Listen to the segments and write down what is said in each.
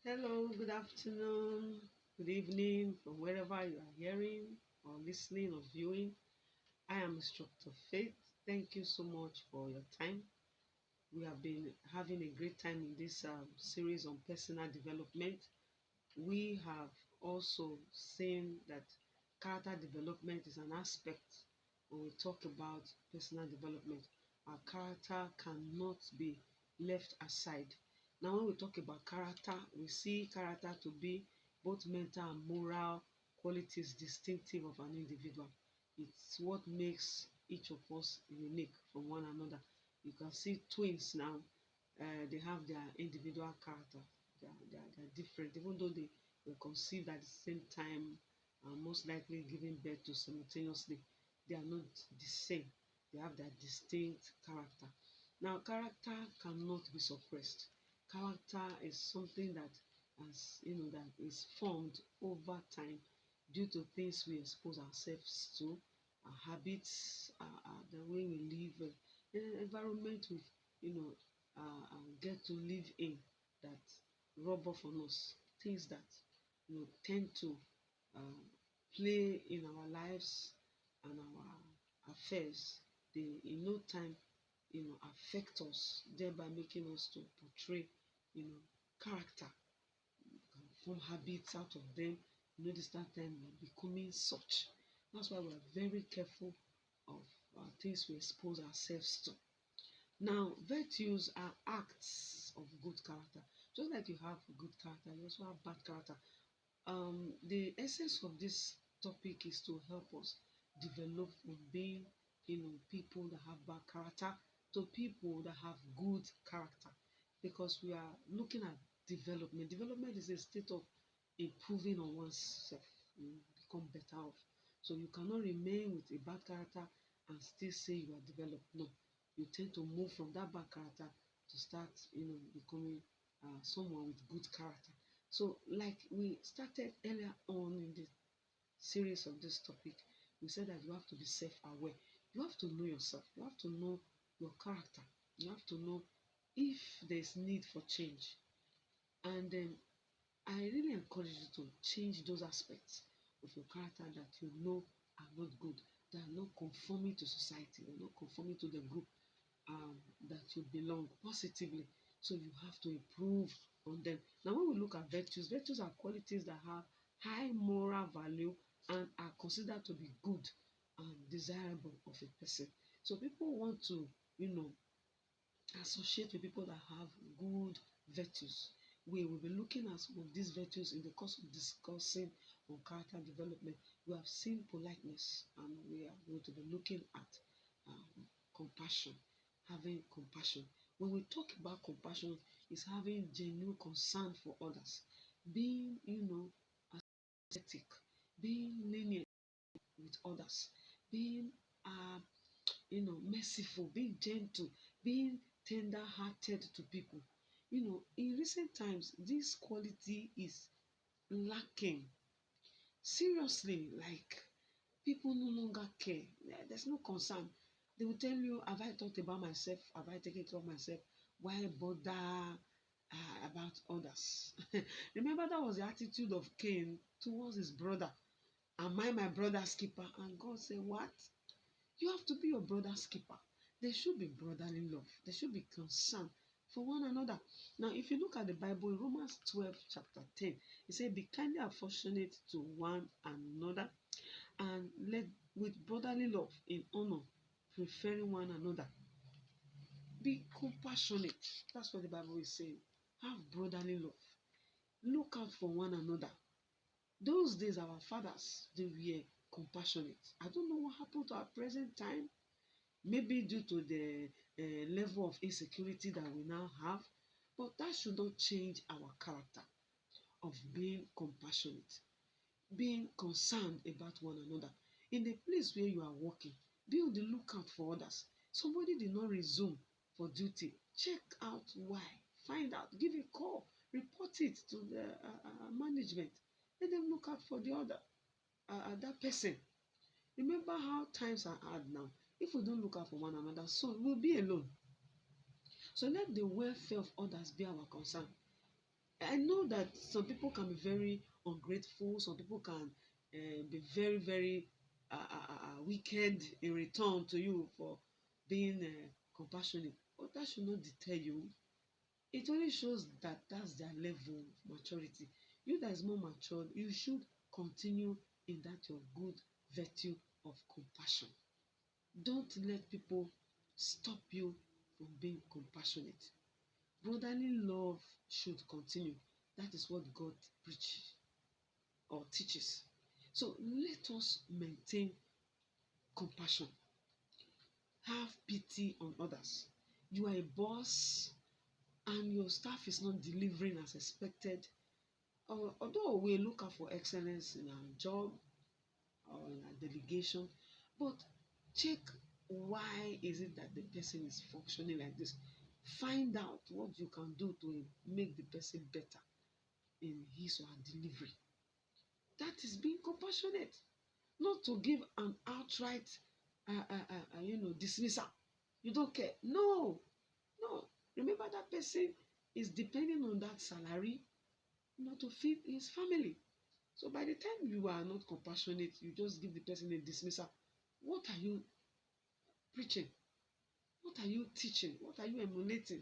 Hello, good afternoon, good evening from wherever you are hearing or listening or viewing. I am Instructor Faith. Thank you so much for your time. We have been having a great time in this series on personal development. We have also seen that character development is an aspect when we talk about personal development. Our character cannot be left aside. Now, when we talk about character, we see character to be both mental and moral qualities distinctive of an individual. It's what makes each of us unique from one another. You can see twins now, they have their individual character. They are different, even though they were conceived at the same time and most likely giving birth to simultaneously. They are not the same. They have their distinct character. Now, character cannot be suppressed. Character is something that that is formed over time due to things we expose ourselves to, our habits, the way we live, the environment we get to live in that rub off on us, things that tend to uh, play in our lives and our affairs. They in no time affect us, thereby making us to portray character. You can form habits out of them. Notice that time we're becoming such. That's why we're very careful of things we expose ourselves to. Now, virtues are acts of good character. Just like you have good character, you also have bad character. The essence of this topic is to help us develop from being, people that have bad character to people that have good character, because we are looking at development. Development is a state of improving on oneself, become better off. So you cannot remain with a bad character and still say you are developed. No, you tend to move from that bad character to start, becoming someone with good character. So, like we started earlier on in the series of this topic, we said that you have to be self-aware. You have to know yourself. You have to know your character. You have to know if there's need for change. And then I really encourage you to change those aspects of your character that you know are not good, that are not conforming to society, they're not conforming to the group that you belong positively. So you have to improve on them. Now, when we look at virtues, virtues are qualities that have high moral value and are considered to be good and desirable of a person. So people want to, you know, associate with people that have good virtues. We will be looking at some of these virtues in the course of discussing on character development. We have seen politeness, and we are going to be looking at compassion, having compassion. When we talk about compassion, it's having genuine concern for others, being, aesthetic, being lenient with others, being merciful, being gentle, being tender-hearted to people. In recent times, this quality is lacking. Seriously, like people no longer care. There's no concern. They will tell you, have I thought about myself? Have I taken care of myself? Why bother about others? Remember, that was the attitude of Cain towards his brother. Am I my brother's keeper? And God said, what? You have to be your brother's keeper. There should be brotherly love. There should be concern for one another. Now, if you look at the Bible in Romans 12, chapter 10, it says, be kindly affectionate to one another and let with brotherly love in honor, preferring one another. Be compassionate. That's what the Bible is saying. Have brotherly love. Look out for one another. Those days, our fathers, they were compassionate. I don't know what happened to our present time. Maybe due to the level of insecurity that we now have, but that should not change our character of being compassionate, being concerned about one another. In the place where you are working, be on the lookout for others. Somebody did not resume for duty, check out why, find out, give a call, report it to the management. Let them look out for the other that person. Remember how times are hard now. If we don't look out for one another, soon we'll be alone. So let the welfare of others be our concern. I know that some people can be very ungrateful. Some people can be very, very wicked in return to you for being compassionate. But that should not deter you. It only shows that that's their level of maturity. You that is more matured, you should continue in that your good virtue of compassion. Don't let people stop you from being compassionate. Brotherly love should continue. That is what God preaches or teaches. So let us maintain compassion. Have pity on others. You are a boss and your staff is not delivering as expected. Although we look out for excellence in our job or in our delegation, but check why is it that the person is functioning like this. Find out what you can do to make the person better in his or her delivery. That is being compassionate, not to give an outright, dismissal. You don't care. No, no. Remember that person is depending on that salary, to feed his family. So by the time you are not compassionate, you just give the person a dismissal. What are you preaching? What are you teaching? What are you emulating?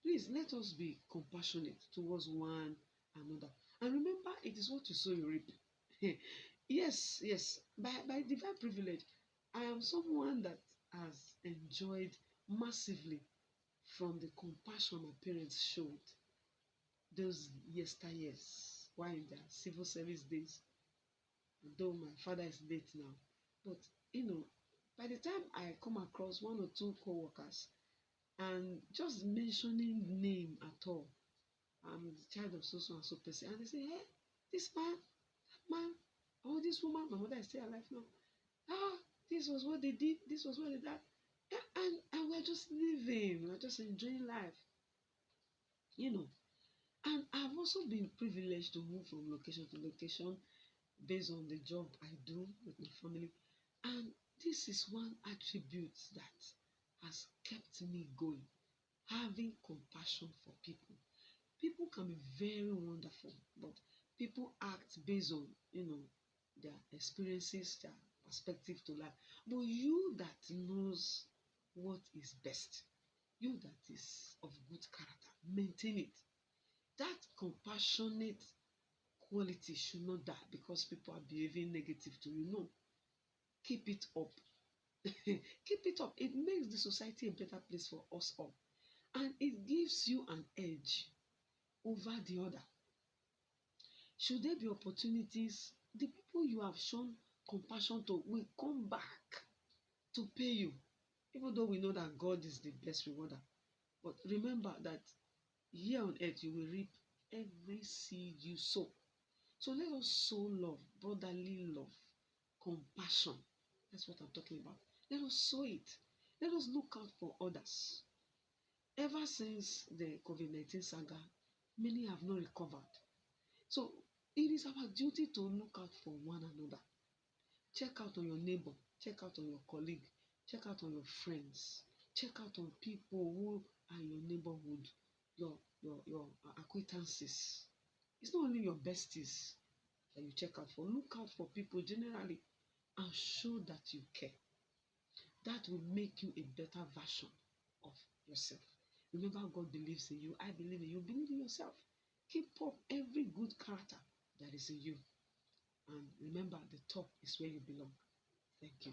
Please let us be compassionate towards one another. And remember, it is what you sow, you reap. Yes, yes. By divine privilege, I am someone that has enjoyed massively from the compassion my parents showed those yesteryears while in their civil service days. Though my father is late now, but you know, by the time I come across one or two co-workers and just mentioning name at all, I'm the child of so so and so person, and they say, hey, this man, that man, oh this woman, my mother is still alive now. Ah, this was what they did, this was what they did. And we're just living, we're just enjoying life, you know. And I've also been privileged to move from location to location based on the job I do with my family. And this is one attribute that has kept me going, having compassion for people. People can be very wonderful, but people act based on, their experiences, their perspective to life. But you that knows what is best, you that is of good character, maintain it. That compassionate quality should not die because people are behaving negative to you. No, keep it up. Keep it up. It makes the society a better place for us all. And it gives you an edge over the other. Should there be opportunities, the people you have shown compassion to will come back to pay you. Even though we know that God is the best rewarder. But remember that here on earth you will reap every seed you sow. So let us sow love, brotherly love, compassion. That's what I'm talking about. Let us sow it. Let us look out for others. Ever since the COVID-19 saga, many have not recovered. So it is our duty to look out for one another. Check out on your neighbor, check out on your colleague, check out on your friends, check out on people who are in your neighborhood, your acquaintances. It's not only your besties that you check out for. Look out for people generally and show that you care. That will make you a better version of yourself. Remember, God believes in you. I believe in you. Believe in yourself. Keep up every good character that is in you. And remember, the top is where you belong. Thank you.